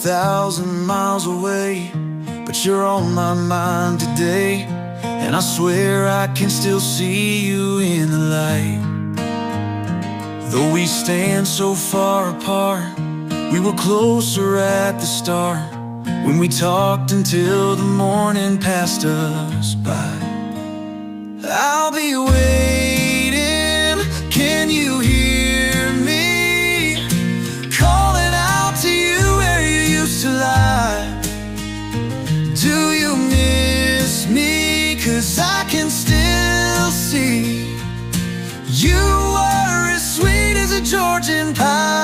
1,000 miles away, but you're on my mind today. And I swear I can still see you in the light. Though we stand so far apart, we were closer at the start, when we talked until the morning passed us by. I'll be waiting, can you hear me? Calling out to you where you used to lie. Do you miss me? 'Cause I can still see you were as sweet as a Georgian pie.